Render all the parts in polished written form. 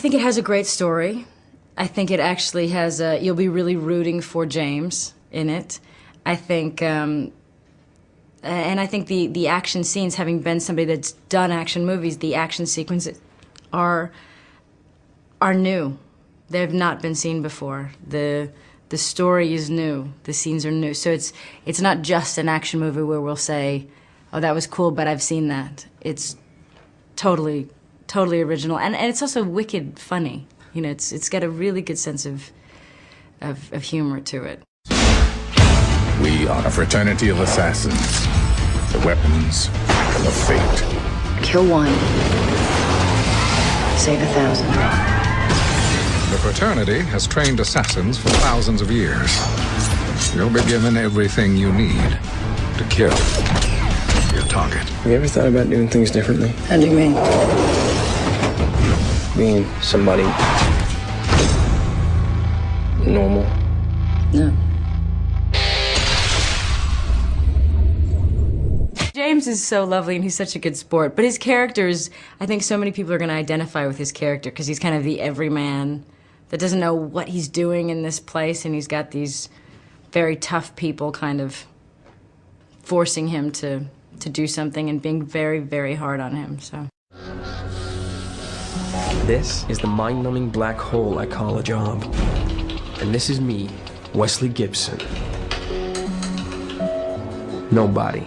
think it has a great story. I think it actually has you'll be really rooting for James in it. I think, and I think the action scenes, having been somebody that's done action movies, the action sequences are new. They've not been seen before. The story is new. The scenes are new. So it's not just an action movie where we'll say, oh, that was cool, but I've seen that. It's totally original, and it's also wicked funny. You know, it's got a really good sense of humor to it. We are a fraternity of assassins. The weapons of fate. Kill one, save 1,000. The fraternity has trained assassins for thousands of years. You'll be given everything you need to kill your target. Have you ever thought about doing things differently? How do you mean? Being somebody normal? No. James is so lovely and he's such a good sport, but his characters, I think so many people are going to identify with his character because he's kind of the everyman that doesn't know what he's doing in this place, and he's got these very tough people kind of forcing him to do something and being very, very hard on him, so. This is the mind-numbing black hole I call a job. And this is me, Wesley Gibson. Nobody.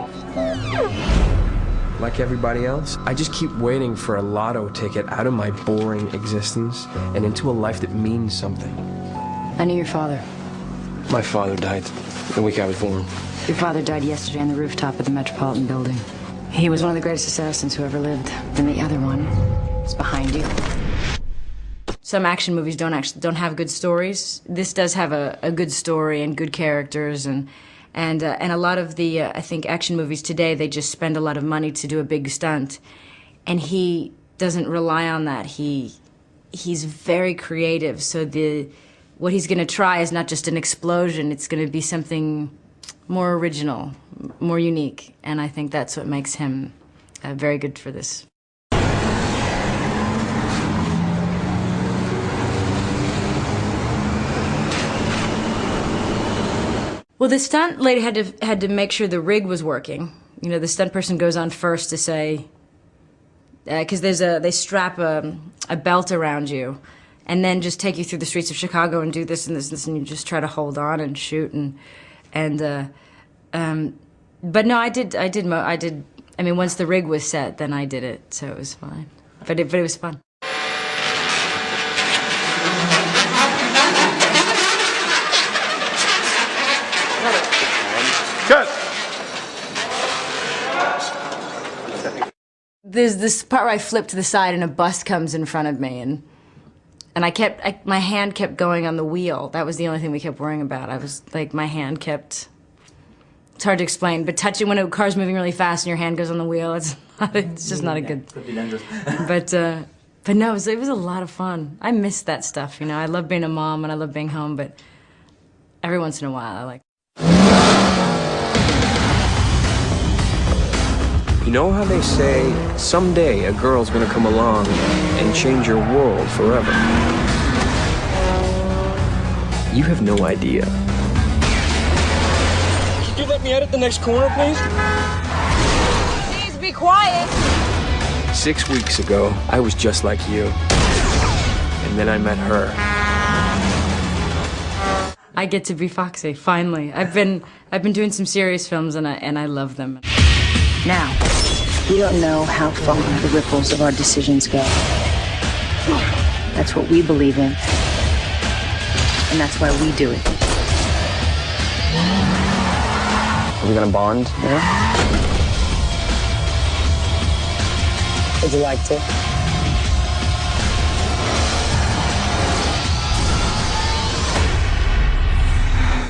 Like everybody else, I just keep waiting for a lotto ticket out of my boring existence and into a life that means something. I knew your father. My father died the week I was born. Your father died yesterday on the rooftop of the Metropolitan Building. He was one of the greatest assassins who ever lived. And the other one is behind you. Some action movies don't have good stories. This does have a good story and good characters, and a lot of the I think action movies today, they just spend a lot of money to do a big stunt, and he doesn't rely on that. He's very creative. So what he's going to try is not just an explosion. It's going to be something more original, more unique, and I think that's what makes him very good for this. Well, the stunt lady had to make sure the rig was working. You know, the stunt person goes on first to say, because they strap a belt around you, and then just take you through the streets of Chicago and do this and this and this, and you just try to hold on and shoot but no, I did. I mean, once the rig was set, then I did it, so it was fine. But it was fun. Cut! There's this part where I flip to the side and a bus comes in front of me, and my hand kept going on the wheel. That was the only thing we kept worrying about. I was like, my hand kept. It's hard to explain, but touching when a car's moving really fast and your hand goes on the wheel, it's just not a good. Could be dangerous. But no, it was a lot of fun. I miss that stuff, you know. I love being a mom and I love being home, but every once in a while I like. You know how they say, someday a girl's gonna come along and change your world forever? You have no idea. Could you let me out at the next corner, please? Please be quiet. 6 weeks ago, I was just like you. And then I met her. I get to be Foxy, finally. I've been doing some serious films and I love them. Now, you don't know how far the ripples of our decisions go. That's what we believe in. And that's why we do it. Are we gonna bond? Yeah? Would you like to?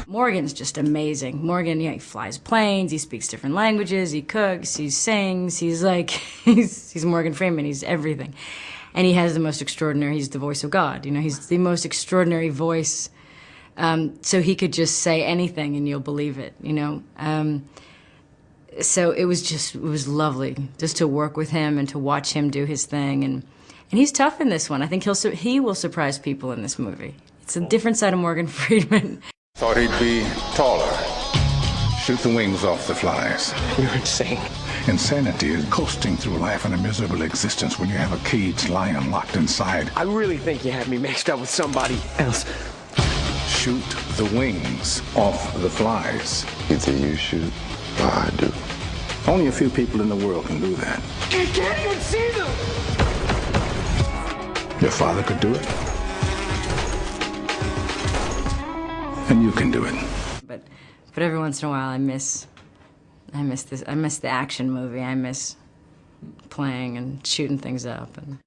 Morgan's just amazing. Morgan, he flies planes, he speaks different languages, he cooks, he sings, he's like, he's Morgan Freeman, he's everything. And he has the most extraordinary, he's the voice of God, you know, he's the most extraordinary voice. So he could just say anything and you'll believe it, you know. So it was lovely just to work with him and to watch him do his thing. And he's tough in this one. I think he will surprise people in this movie. It's a different side of Morgan Freeman. Thought he'd be taller. Shoot the wings off the flies. You're insane. Insanity is coasting through life in a miserable existence when you have a caged lion locked inside. I really think you had me mixed up with somebody else. Shoot the wings off the flies. Either you shoot or I do. Only a few people in the world can do that. You can't even see them! Your father could do it. And you can do it. But every once in a while I miss this. I miss the action movie. I miss playing and shooting things up. And